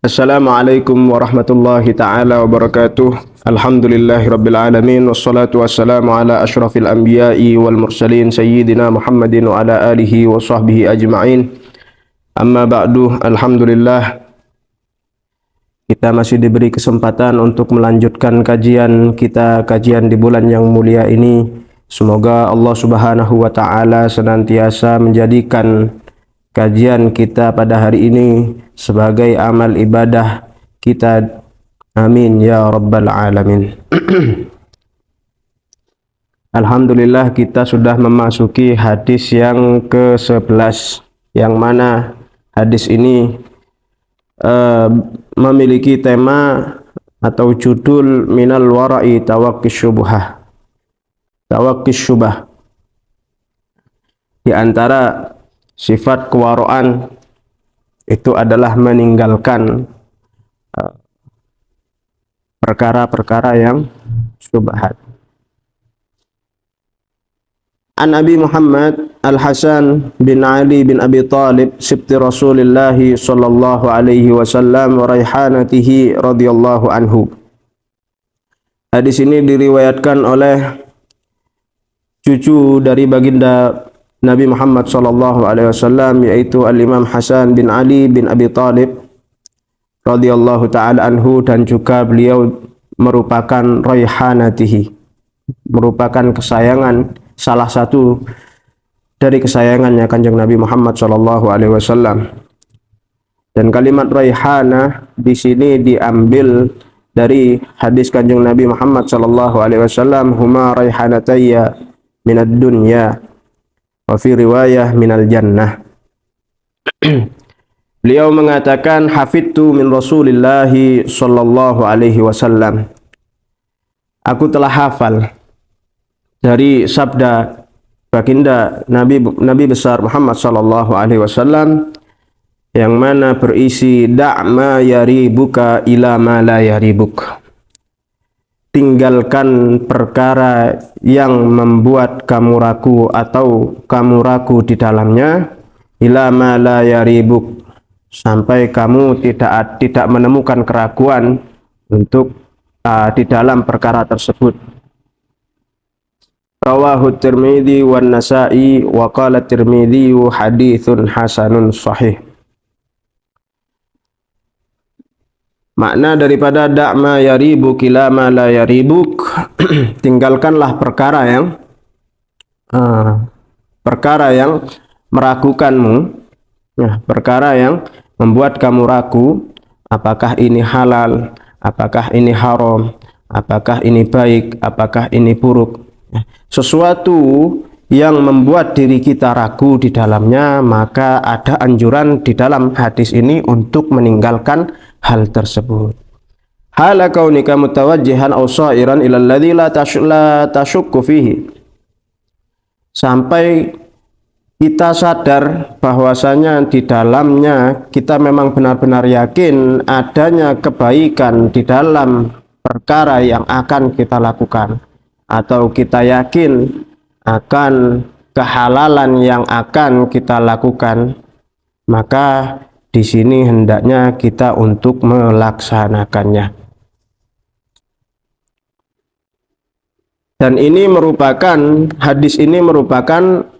Assalamualaikum warahmatullahi ta'ala wabarakatuh. Alhamdulillahi rabbil alamin. Wassalatu wassalamu ala ashrafil anbiya'i wal mursalin sayyidina Muhammadin wa ala alihi wa sahbihi ajma'in. Amma ba'du. Alhamdulillah, kita masih diberi kesempatan untuk melanjutkan kajian di bulan yang mulia ini. Semoga Allah subhanahu wa ta'ala senantiasa menjadikan kajian kita pada hari ini sebagai amal ibadah kita. Amin ya rabbal alamin. Alhamdulillah, kita sudah memasuki hadis yang ke-11, yang mana hadis ini memiliki tema atau judul minal wara'i tawaqqis syubhah. Tawaqqis syubhah. Di antara sifat kewaraan itu adalah meninggalkan perkara-perkara yang syubhat. An Abi Muhammad Al-Hasan bin Ali bin Abi Talib sibti Rasulullah sallallahu alaihi wasallam wa raihanatihi radhiyallahu anhu. Hadis ini diriwayatkan oleh cucu dari baginda Nabi Muhammad sallallahu alaihi wasallam, yaitu Al-Imam Hasan bin Ali bin Abi Talib radhiyallahu taala anhu, dan juga beliau merupakan raihanatihi, merupakan kesayangan, salah satu dari kesayangannya Kanjeng Nabi Muhammad sallallahu alaihi wasallam. Dan kalimat raihana di sini diambil dari hadis Kanjeng Nabi Muhammad sallallahu alaihi wasallam, huma raihanatayya minad dunya wa fi riwayah minal jannah. Beliau mengatakan, hafidtu min Rasulillah sallallahu alaihi wasallam, aku telah hafal dari sabda baginda Nabi besar Muhammad sallallahu alaihi wasallam, yang mana berisi da'ma yaribuka ila ma la yaribuk. Tinggalkan perkara yang membuat kamu ragu atau kamu ragu di dalamnya, ila ma la yaribuk, sampai kamu tidak menemukan keraguan untuk di dalam perkara tersebut. Rawahu Tirmidzi wan Nasa'i wa qala Tirmidzi haditsun hasanun sahih. Makna daripada da'ma yaribuk ila ma la yaribuk, tinggalkanlah perkara yang meragukanmu, ya, perkara yang membuat kamu ragu, apakah ini halal, apakah ini haram, apakah ini baik, apakah ini buruk. Sesuatu yang membuat diri kita ragu di dalamnya, maka ada anjuran di dalam hadis ini untuk meninggalkan hal tersebut. Hala kaunika mutawajjihan aw sa'iran ila alladhi la tashukku fihi, sampai kita sadar bahwasanya di dalamnya kita memang benar-benar yakin adanya kebaikan di dalam perkara yang akan kita lakukan, atau kita yakin akan kehalalan yang akan kita lakukan, maka di sini hendaknya kita untuk melaksanakannya. Dan ini merupakan, hadis ini merupakan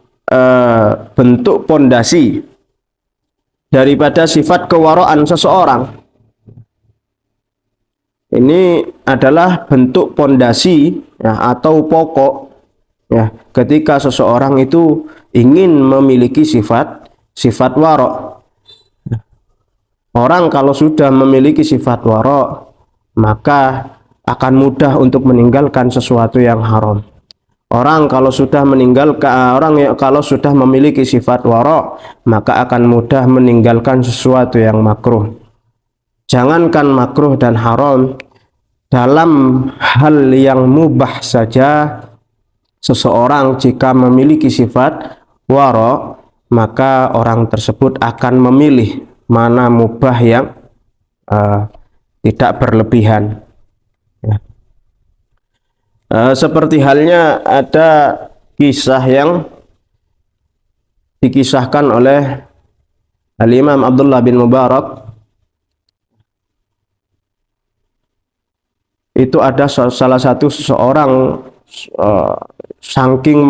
bentuk pondasi daripada sifat kewaraan seseorang. Ini adalah bentuk pondasi, ya, atau pokok, ya, ketika seseorang itu ingin memiliki sifat wara'. Orang kalau sudah memiliki sifat wara', maka akan mudah untuk meninggalkan sesuatu yang haram. Orang kalau sudah kalau sudah memiliki sifat wara', maka akan mudah meninggalkan sesuatu yang makruh. Jangankan makruh dan haram, dalam hal yang mubah saja seseorang jika memiliki sifat wara', maka orang tersebut akan memilih mana mubah yang tidak berlebihan, ya. Seperti halnya ada kisah yang dikisahkan oleh Al-Imam Abdullah bin Mubarak itu ada salah satu seseorang saking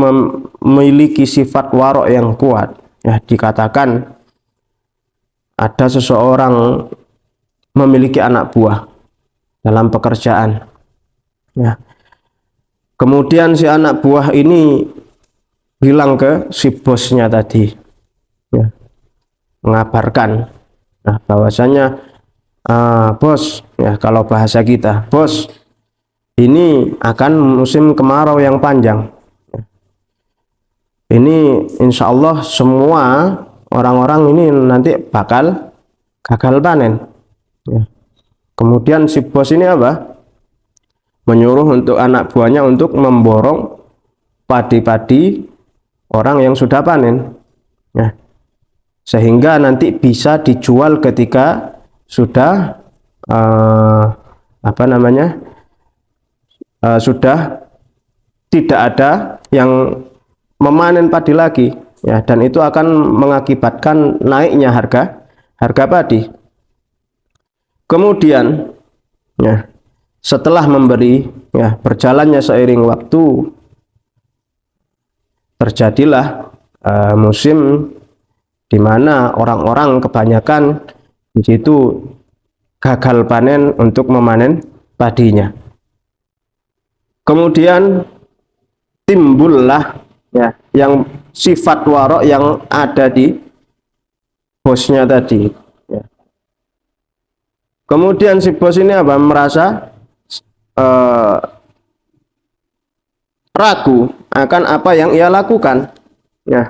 memiliki sifat warok yang kuat, ya, dikatakan ada seseorang memiliki anak buah dalam pekerjaan, ya. Kemudian si anak buah ini bilang ke si bosnya tadi, ya, mengabarkan, nah, bahwasanya bos, ya, kalau bahasa kita, bos, ini akan musim kemarau yang panjang. Ini insya Allah semua orang-orang ini nanti bakal gagal panen. Ya. Kemudian si bos ini apa? Menyuruh untuk anak buahnya untuk memborong padi-padi orang yang sudah panen. Ya. Sehingga nanti bisa dijual ketika sudah sudah tidak ada yang memanen padi lagi, ya, dan itu akan mengakibatkan naiknya harga padi. Kemudian, ya, setelah memberi, ya, berjalannya seiring waktu, terjadilah musim di mana orang-orang kebanyakan di situ gagal panen untuk memanen padinya. Kemudian timbullah, ya, yang sifat warok yang ada di bosnya tadi, ya. Kemudian si bos ini apa? Merasa ragu akan apa yang ia lakukan, ya.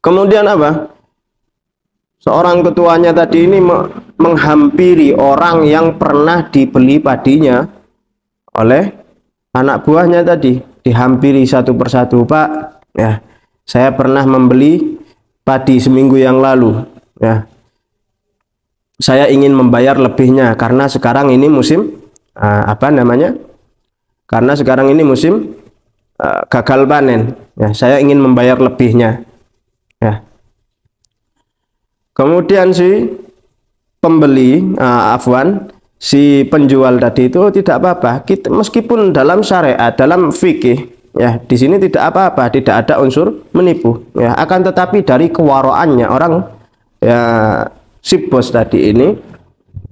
Kemudian apa? Seorang ketuanya tadi ini menghampiri orang yang pernah dibeli padinya oleh anak buahnya tadi, dihampiri satu persatu. Pak, ya, saya pernah membeli padi seminggu yang lalu, ya, saya ingin membayar lebihnya karena sekarang ini musim karena sekarang ini musim gagal panen, ya, saya ingin membayar lebihnya, ya. Kemudian si pembeli, si penjual tadi itu tidak apa-apa, meskipun dalam syariat, dalam fikih, ya, di sini tidak apa-apa, tidak ada unsur menipu, ya. Akan tetapi dari kewaroannya orang, ya, si bos tadi ini,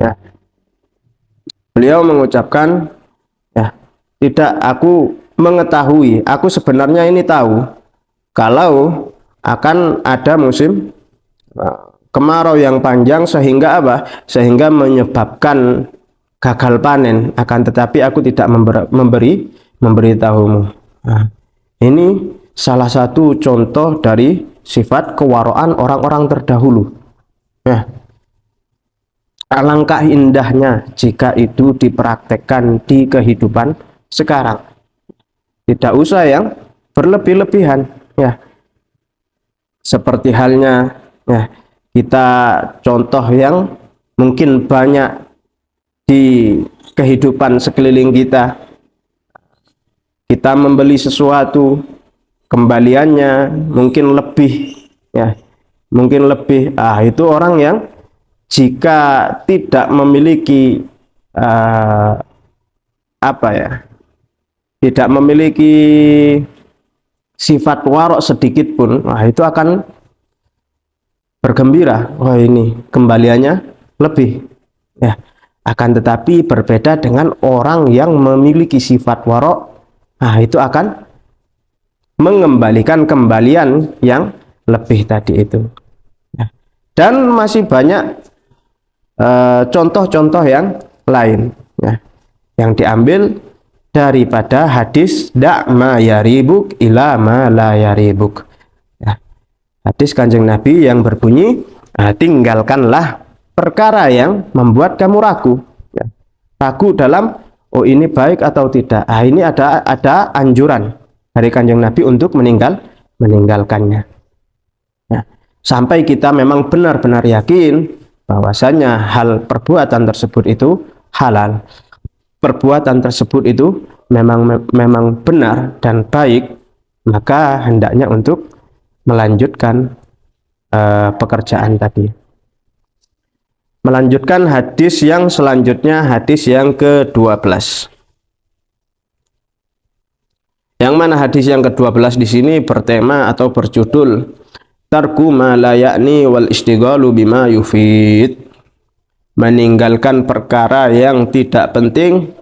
ya, beliau mengucapkan, ya, tidak, aku mengetahui, aku sebenarnya ini tahu kalau akan ada musim kemarau yang panjang sehingga apa? Sehingga menyebabkan gagal panen, akan tetapi aku tidak memberitahumu. Nah, ini salah satu contoh dari sifat kewaroan orang-orang terdahulu. Ya. Alangkah indahnya jika itu dipraktekkan di kehidupan sekarang. Tidak usah yang berlebih-lebihan, ya. Seperti halnya, ya, kita contoh yang mungkin banyak di kehidupan sekeliling kita. Kita membeli sesuatu, kembaliannya mungkin lebih, ya, mungkin lebih. Itu orang yang jika tidak memiliki tidak memiliki sifat warok sedikit pun, itu akan bergembira, wah, ini kembaliannya lebih, ya. Akan tetapi berbeda dengan orang yang memiliki sifat warok, itu akan mengembalikan kembalian yang lebih tadi itu, ya. Dan masih banyak contoh-contoh yang lain, ya, yang diambil daripada hadis da'ma yaribuk ila ma la yaribuk, ya. Hadis Kanjeng Nabi yang berbunyi, tinggalkanlah perkara yang membuat kamu ragu, ya. Ragu dalam, oh, ini baik atau tidak. Ini ada anjuran dari Kanjeng Nabi untuk meninggalkannya, ya. Sampai kita memang benar-benar yakin bahwasanya hal perbuatan tersebut itu halal, perbuatan tersebut itu memang benar dan baik, maka hendaknya untuk melanjutkan pekerjaan tadi. Melanjutkan hadis yang selanjutnya, hadis yang ke-12. Yang mana hadis yang ke-12 di sini bertema atau berjudul tarku ma la ya'ni wal istighalu bima yufid. Meninggalkan perkara yang tidak penting,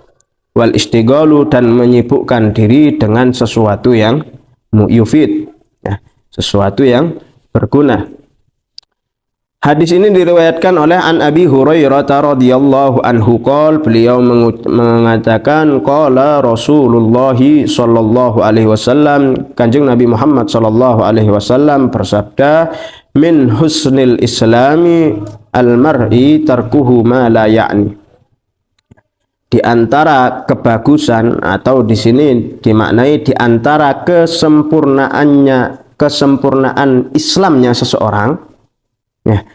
wal istighalu, dan menyibukkan diri dengan sesuatu yang yufid, ya, sesuatu yang berguna. Hadis ini diriwayatkan oleh An Abi Hurairah radhiyallahu anhu qol, beliau mengatakan qala Rasulullah sallallahu alaihi wasallam, Kanjeng Nabi Muhammad sallallahu alaihi wasallam bersabda, min husnil islami al-mar'i tarkuhu ma la ya'ni. Di antara kebagusan, atau di sini dimaknai di antara kesempurnaan Islamnya seseorang, ya,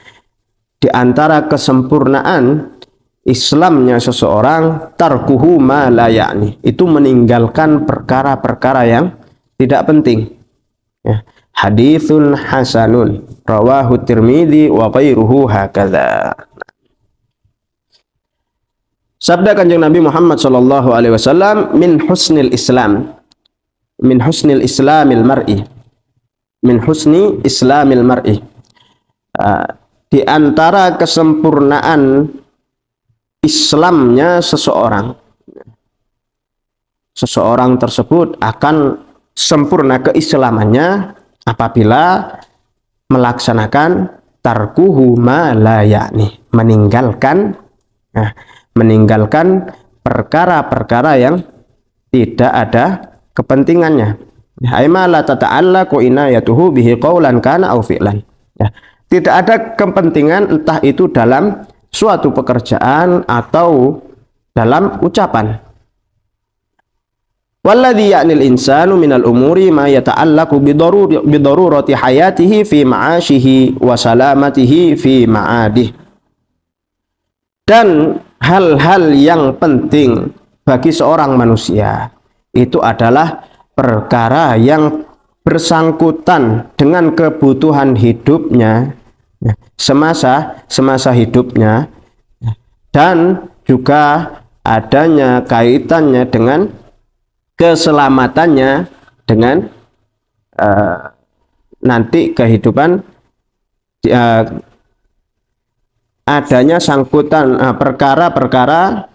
di antara kesempurnaan Islamnya seseorang, tarkuhu ma la ya'ni, itu meninggalkan perkara-perkara yang tidak penting. Ya. Haditsun hasanun rawahu Tirmidzi wa ghairuhu hakadza. Sabda Kanjeng Nabi Muhammad sallallahu alaihi wasallam, min husnil Islam, min husnil islamil mar'i, min husni islamil mar'i. Di antara kesempurnaan Islamnya seseorang, seseorang tersebut akan sempurna keislamannya apabila melaksanakan tarkuhu ma la ya'ni, meninggalkan perkara-perkara yang tidak ada kepentingannya. Aima la tata'allaqu inayatuhu bihi qaulan kana aw fi'lan. Ya. Tidak ada kepentingan, entah itu dalam suatu pekerjaan atau dalam ucapan. Walladhi ya'nil insanu minal umuri ma yata'allaqu bidarurati hayatihi fi ma'ashihi wa salamatihi fi ma'adih. Dan hal-hal yang penting bagi seorang manusia itu adalah perkara yang bersangkutan dengan kebutuhan hidupnya semasa hidupnya, dan juga adanya kaitannya dengan keselamatannya, dengan nanti kehidupan, adanya sangkutan perkara-perkara,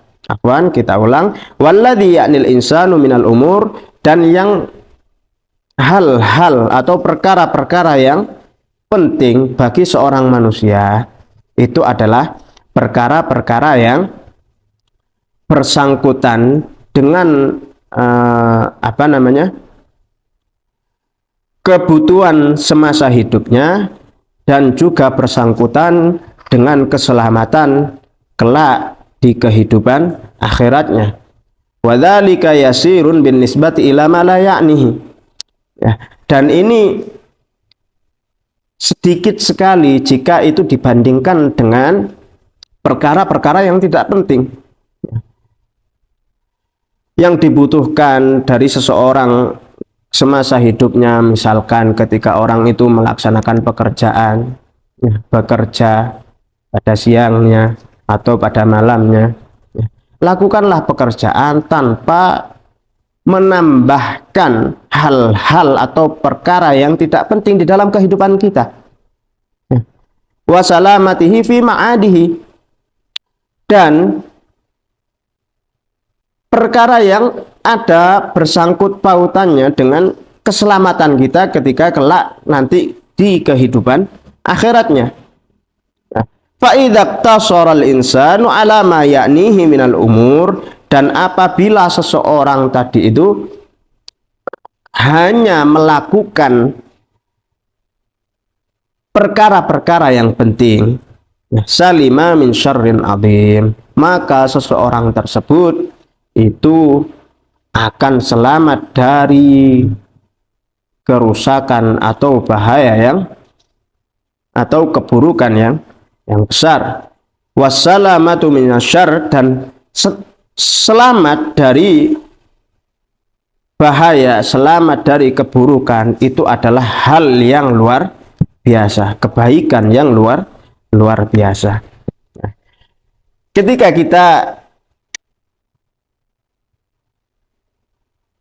kita ulang, walladzi ya'nil insanu minal umur, dan yang hal-hal atau perkara-perkara yang penting bagi seorang manusia itu adalah perkara-perkara yang bersangkutan dengan kebutuhan semasa hidupnya, dan juga bersangkutan dengan keselamatan kelak di kehidupan akhiratnya. Wadzalika yasirun bin nisbati ila ma la ya'nihi. Ya, dan ini sedikit sekali jika itu dibandingkan dengan perkara-perkara yang tidak penting. Yang dibutuhkan dari seseorang semasa hidupnya, misalkan ketika orang itu melaksanakan pekerjaan, bekerja pada siangnya atau pada malamnya, lakukanlah pekerjaan tanpa menambahkan hal-hal atau perkara yang tidak penting di dalam kehidupan kita. Wa salamatihi fi ma'adihi, dan perkara yang ada bersangkut pautannya dengan keselamatan kita ketika kelak nanti di kehidupan akhiratnya. Fa idza iqtasara al-insanu ala ma ya'nihi minal umur, dan apabila seseorang tadi itu hanya melakukan perkara-perkara yang penting, salima min syarrin adzim, maka seseorang tersebut itu akan selamat dari kerusakan atau bahaya atau keburukan yang besar. Wassalamatu minasyarr, dan selamat dari bahaya, selamat dari keburukan itu adalah hal yang luar biasa, kebaikan yang luar biasa. ketika kita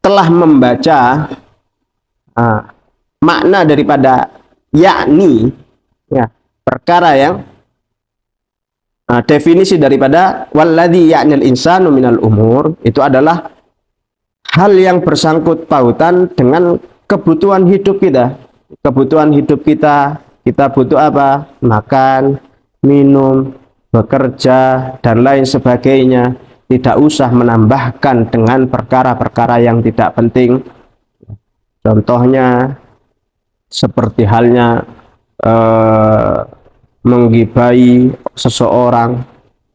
telah membaca makna daripada yakni, ya, perkara yang definisi daripada walladzi ya'nil insanu minal umur, itu adalah hal yang bersangkut pautan dengan kebutuhan hidup kita. Kebutuhan hidup kita butuh apa? Makan, minum, bekerja, dan lain sebagainya. Tidak usah menambahkan dengan perkara-perkara yang tidak penting. Contohnya seperti halnya menggibai seseorang,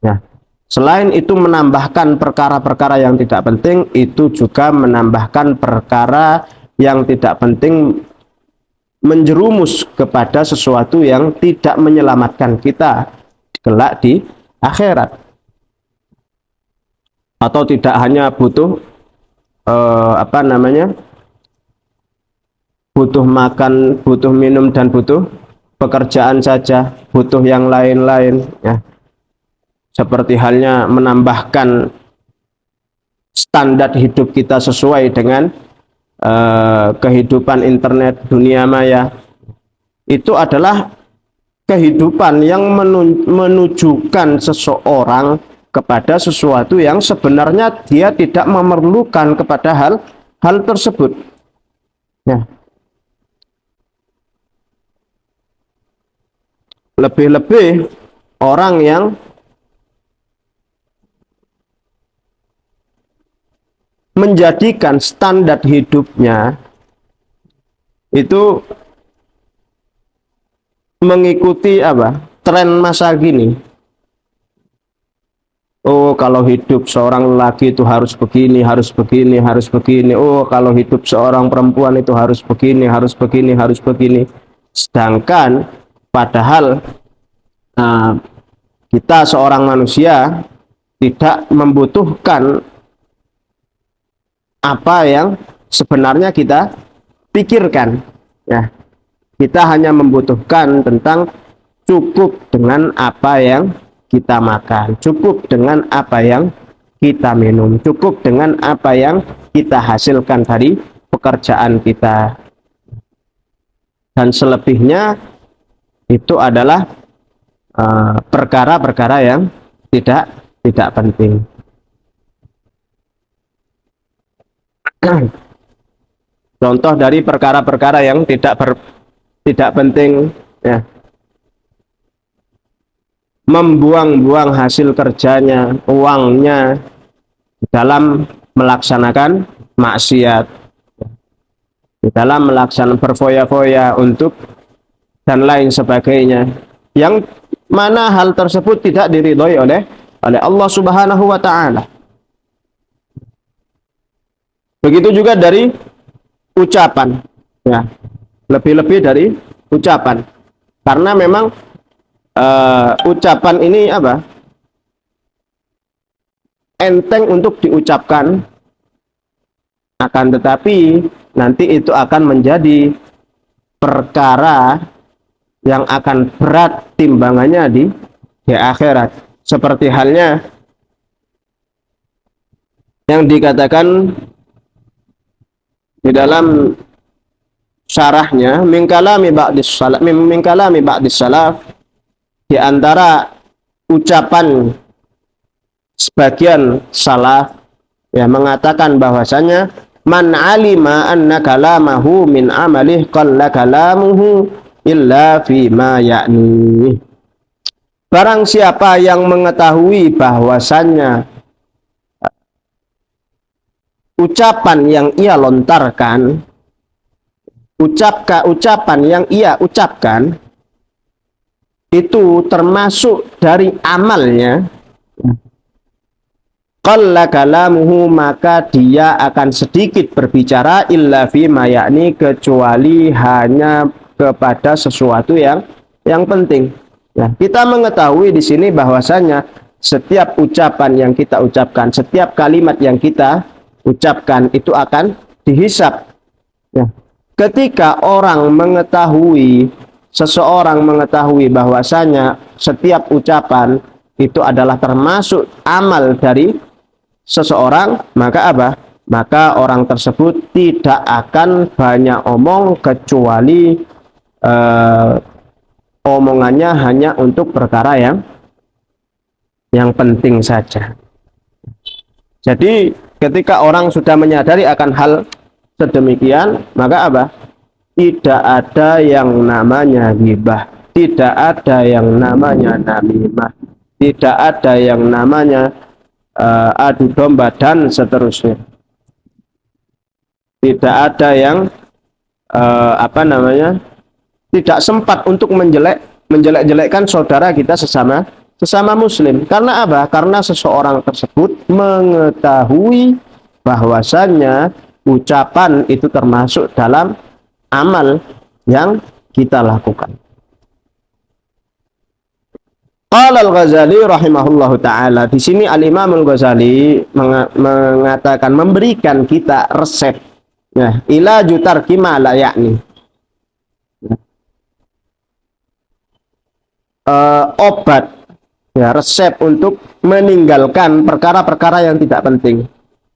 ya. Selain itu menambahkan perkara-perkara yang tidak penting, itu juga menambahkan perkara yang tidak penting, menjerumus kepada sesuatu yang tidak menyelamatkan kita kelak di akhirat. Atau tidak hanya butuh butuh makan, butuh minum, dan butuh pekerjaan saja, butuh yang lain-lain, ya. Seperti halnya menambahkan standar hidup kita sesuai dengan kehidupan internet, dunia maya. Itu adalah kehidupan yang menunjukkan seseorang kepada sesuatu yang sebenarnya dia tidak memerlukan kepada hal tersebut, ya. Lebih-lebih orang yang menjadikan standar hidupnya itu mengikuti tren masa gini. Oh, kalau hidup seorang lelaki itu harus begini, harus begini, harus begini. Oh, kalau hidup seorang perempuan itu harus begini, harus begini, harus begini. Sedangkan padahal kita seorang manusia tidak membutuhkan apa yang sebenarnya kita pikirkan, ya. Kita hanya membutuhkan tentang cukup dengan apa yang kita makan, cukup dengan apa yang kita minum, cukup dengan apa yang kita hasilkan dari pekerjaan kita. Dan selebihnya itu adalah perkara-perkara yang tidak penting. Contoh dari perkara-perkara yang tidak penting, ya. Membuang-buang hasil kerjanya, uangnya dalam melaksanakan maksiat, di dalam melaksanakan berfoya-foya untuk dan lain sebagainya, yang mana hal tersebut tidak diridhoi oleh Allah Subhanahu wa taala. Begitu juga dari ucapan, ya. Lebih-lebih dari ucapan, karena memang ucapan ini enteng untuk diucapkan, akan tetapi nanti itu akan menjadi perkara yang akan berat timbangannya di akhirat. Seperti halnya yang dikatakan di dalam syarahnya min kalami ba'dis salaf, di antara ucapan sebagian salaf, ya, mengatakan bahwasanya man alima anna kalamahu min amalih qalla kalamuhu illa fima ya'ni. Barang siapa yang mengetahui bahwasanya ucapan yang ia lontarkan, ucapan yang ia ucapkan itu termasuk dari amalnya, qalla kalamuhu, maka dia akan sedikit berbicara illa fima ya'ni, kecuali hanya kepada sesuatu yang penting. Nah, kita mengetahui di sini bahwasanya setiap ucapan yang kita ucapkan, setiap kalimat yang kita ucapkan itu akan dihisab. Ya. Ketika seseorang mengetahui bahwasanya setiap ucapan itu adalah termasuk amal dari seseorang, maka apa? Maka orang tersebut tidak akan banyak omong kecuali omongannya hanya untuk perkara yang penting saja. Jadi ketika orang sudah menyadari akan hal sedemikian, maka apa? Tidak ada yang namanya ghibah, tidak ada yang namanya namimah, tidak ada yang namanya adu domba dan seterusnya. Tidak ada yang tidak sempat untuk menjelek-jelekkan saudara kita sesama muslim. Karena apa? Karena seseorang tersebut mengetahui bahwasannya ucapan itu termasuk dalam amal yang kita lakukan. Qala Al-Ghazali rahimahullahu taala, di sini Al-Imam Al-Ghazali mengatakan, memberikan kita resep ya, ila jutar kimala yakni obat ya, resep untuk meninggalkan perkara-perkara yang tidak penting.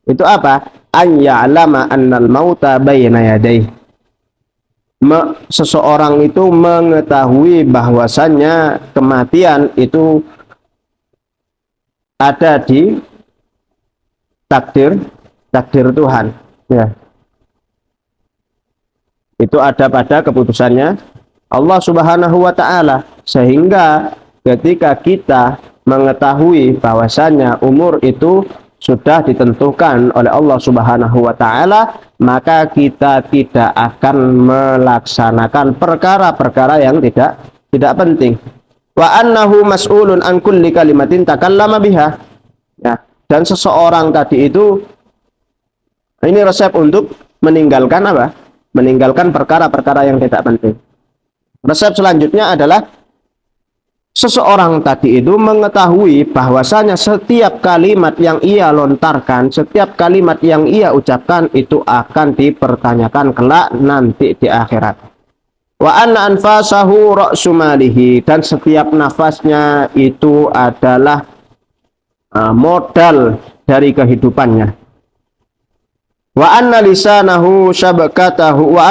Itu apa? An ya'lama annal mauta baina yadayhi. Seseorang itu mengetahui bahwasannya kematian itu ada di takdir Tuhan ya. Itu ada pada keputusannya Allah Subhanahu wa taala, sehingga ketika kita mengetahui bahwasannya umur itu sudah ditentukan oleh Allah Subhanahu wa taala, maka kita tidak akan melaksanakan perkara-perkara yang tidak penting. Wa annahu mas'ulun an kulli kalimatin takallama biha. Ya, dan seseorang tadi itu, ini resep untuk meninggalkan apa? Meninggalkan perkara-perkara yang tidak penting. Resep selanjutnya adalah seseorang tadi itu mengetahui bahwasanya setiap kalimat yang ia lontarkan, setiap kalimat yang ia ucapkan itu akan dipertanyakan kelak nanti di akhirat. Wa anna anfasahu ra'su malihi, dan setiap nafasnya itu adalah modal dari kehidupannya. Wa anna lisanahu syabakatuhu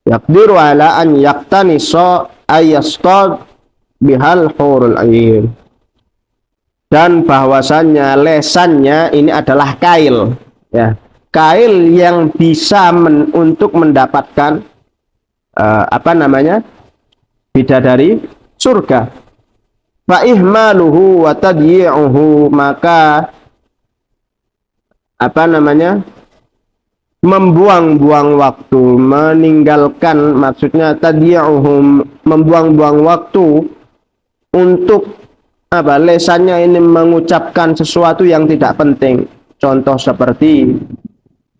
yaqdiru ala an yaqtanisa ayastad bihal hurul ain. Dan bahwasannya lesannya ini adalah kail ya, kail yang bisa untuk mendapatkan bidadari surga. Fa ihmaluhu wa tadyi'uhu, maka membuang-buang waktu, meninggalkan, maksudnya tadyi'uhum, membuang-buang waktu untuk lesannya ini mengucapkan sesuatu yang tidak penting. Contoh seperti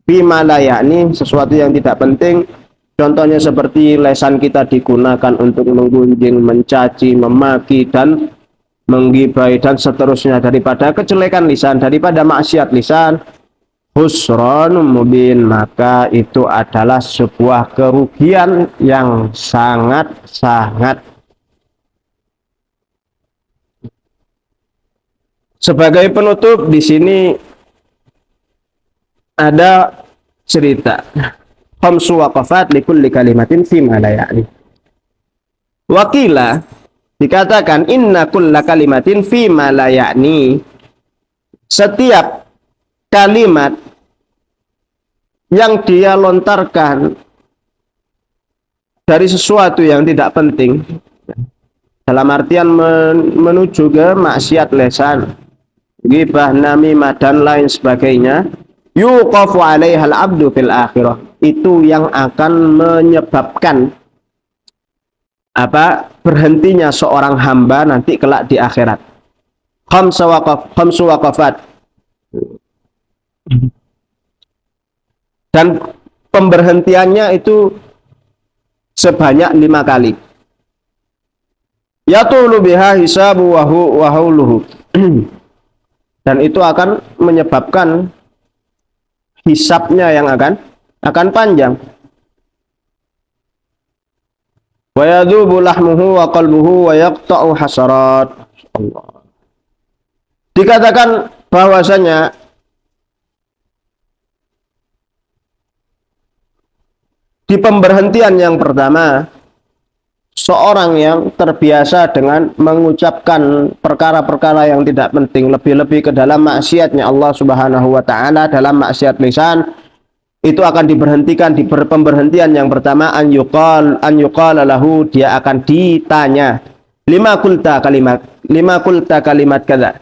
bima la yakni, sesuatu yang tidak penting. Contohnya seperti lesan kita digunakan untuk menggunjing, mencaci, memaki, dan menggibai dan seterusnya daripada kejelekan lisan, daripada maksiat lisan. Husranun mubin, maka itu adalah sebuah kerugian yang sangat-sangat. Sebagai penutup di sini ada cerita khamsu waqafat likulli kalimatin fima la ya'ni. Wakila, dikatakan inna kulla kalimatin fima la ya'ni, setiap kalimat yang dia lontarkan dari sesuatu yang tidak penting, dalam artian menuju ke maksiat lisan, ghibah, namimah, dan lain sebagainya, yuqafu alaiha al-abdu fil akhirah, itu yang akan menyebabkan berhentinya seorang hamba nanti kelak di akhirat. Khamsu waqafat, dan pemberhentiannya itu sebanyak 5 kali. Yatulu biha hisabu wa hauluhu, dan itu akan menyebabkan hisabnya yang akan panjang. wa yadhubu lahmuhu wa qalbuhu wa yaqta'u hasarat. Allah. Dikatakan bahwasanya di pemberhentian yang pertama, seorang yang terbiasa dengan mengucapkan perkara-perkara yang tidak penting, lebih-lebih ke dalam maksiatnya Allah Subhanahu wa taala, dalam maksiat lisan, itu akan diberhentikan di pemberhentian yang pertama. An yuqala lahu, dia akan ditanya, lima kulta kalimat kada,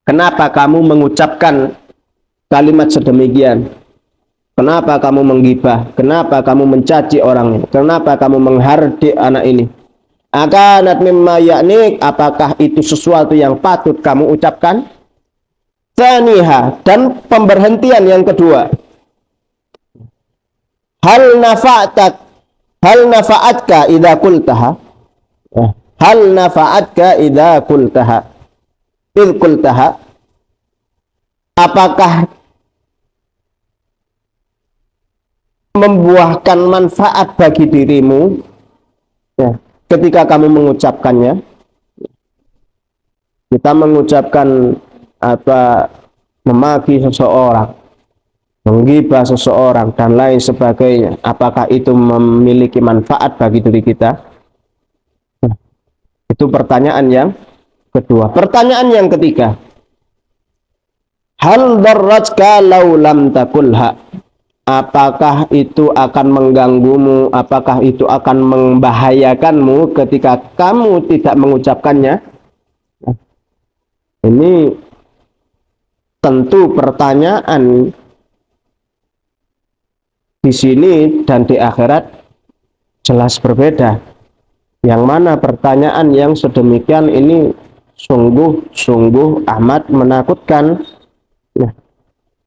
kenapa kamu mengucapkan kalimat sedemikian, kenapa kamu menggibah, kenapa kamu mencaci orang ini, kenapa kamu menghardik anak ini, akanat mimma ya'nik, apakah itu sesuatu yang patut kamu ucapkan. Tsaniha, dan pemberhentian yang kedua, hal nafa'atka idza qultaha, hal nafa'atka idza qultaha, apakah membuahkan manfaat bagi dirimu ya, ketika kamu mengucapkannya. Kita mengucapkan memaki seseorang, menggibah seseorang dan lain sebagainya, apakah itu memiliki manfaat bagi diri kita? Itu pertanyaan yang kedua. Pertanyaan yang ketiga, hal darrajka law lam takulha, apakah itu akan mengganggumu, apakah itu akan membahayakanmu ketika kamu tidak mengucapkannya? Ini tentu pertanyaan di sini dan di akhirat jelas berbeda. Yang mana pertanyaan yang sedemikian ini sungguh-sungguh amat menakutkan. Nah,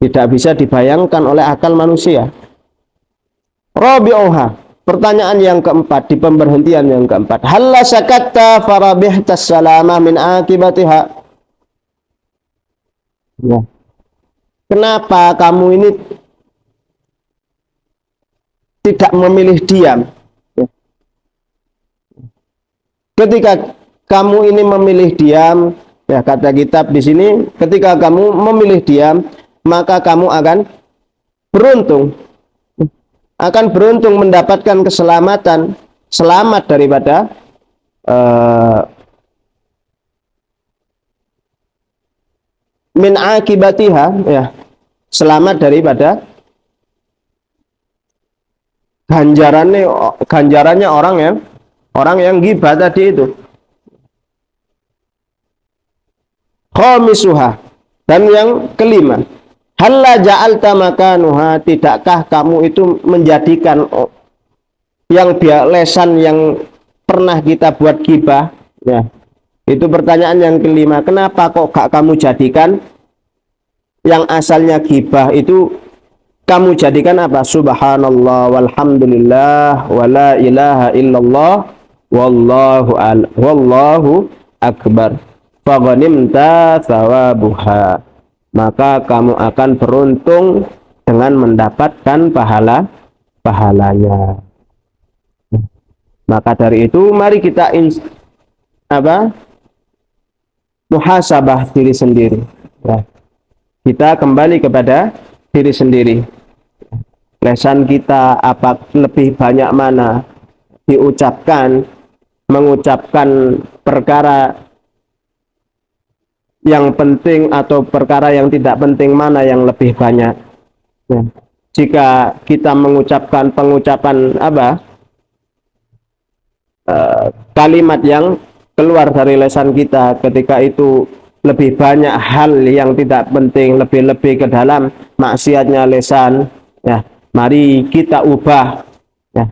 tidak bisa dibayangkan oleh akal manusia. Rabi'uha, pertanyaan yang keempat di pemberhentian yang keempat, halla sakatta farabihtas salama min akibatiha. Ya. Kenapa kamu ini tidak memilih diam? Ketika kamu ini memilih diam, ya kata kitab di sini, ketika kamu memilih diam, maka kamu akan beruntung mendapatkan keselamatan, selamat daripada min akibatiha, ya, selamat daripada ganjarannya orang yang ghibah tadi itu. Khamisuha, dan yang kelima, halla ja'alta makanuha, tidakkah kamu itu menjadikan yang lesan yang pernah kita buat ghibah, ya. Itu pertanyaan yang kelima, kenapa kok gak kamu jadikan yang asalnya ghibah itu kamu jadikan apa? Subhanallah walhamdulillah wala ilaha illallah wallahu akbar, faghanimta thawabuha, maka kamu akan beruntung dengan mendapatkan pahalanya. Maka dari itu mari kita muhasabah diri sendiri, ya. Kita kembali kepada diri sendiri. Lesan kita apa lebih banyak mana mengucapkan perkara yang penting atau perkara yang tidak penting, mana yang lebih banyak, ya. Jika kita mengucapkan pengucapan kalimat yang keluar dari lesan kita, ketika itu lebih banyak hal yang tidak penting, lebih-lebih ke dalam maksiatnya lesan, ya, mari kita ubah, ya.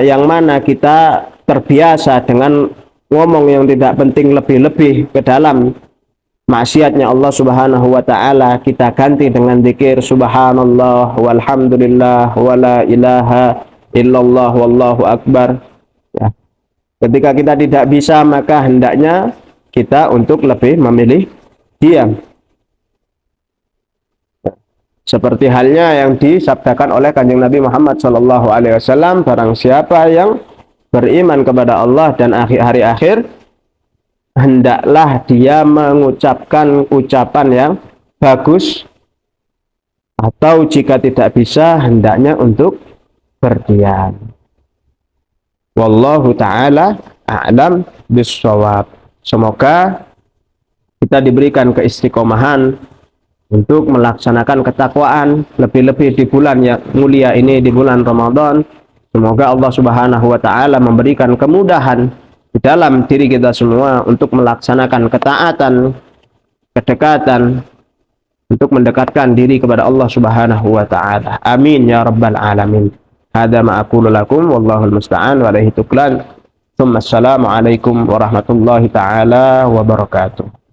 Yang mana kita terbiasa dengan ngomong yang tidak penting, lebih-lebih ke dalam maksiatnya Allah Subhanahu wa taala, kita ganti dengan zikir subhanallah walhamdulillah wala ilaha illallah wallahu akbar, ya. Ketika kita tidak bisa, maka hendaknya kita untuk lebih memilih diam. Seperti halnya yang disabdakan oleh Kanjeng Nabi Muhammad SAW, barang siapa yang beriman kepada Allah dan hari akhir, hendaklah dia mengucapkan ucapan yang bagus, atau jika tidak bisa hendaknya untuk berdiam. Wallahu ta'ala a'lam bissawab. Semoga kita diberikan keistiqomahan untuk melaksanakan ketakwaan, lebih-lebih di bulan yang mulia ini, di bulan Ramadan. Semoga Allah Subhanahu wa taala memberikan kemudahan di dalam diri kita semua untuk melaksanakan ketaatan, kedekatan, untuk mendekatkan diri kepada Allah Subhanahu wa taala. Amin ya rabbal alamin. Hadza ma aqulu lakum wallahul musta'an wa alaihi tuklan. Assalamualaikum warahmatullahi taala wabarakatuh.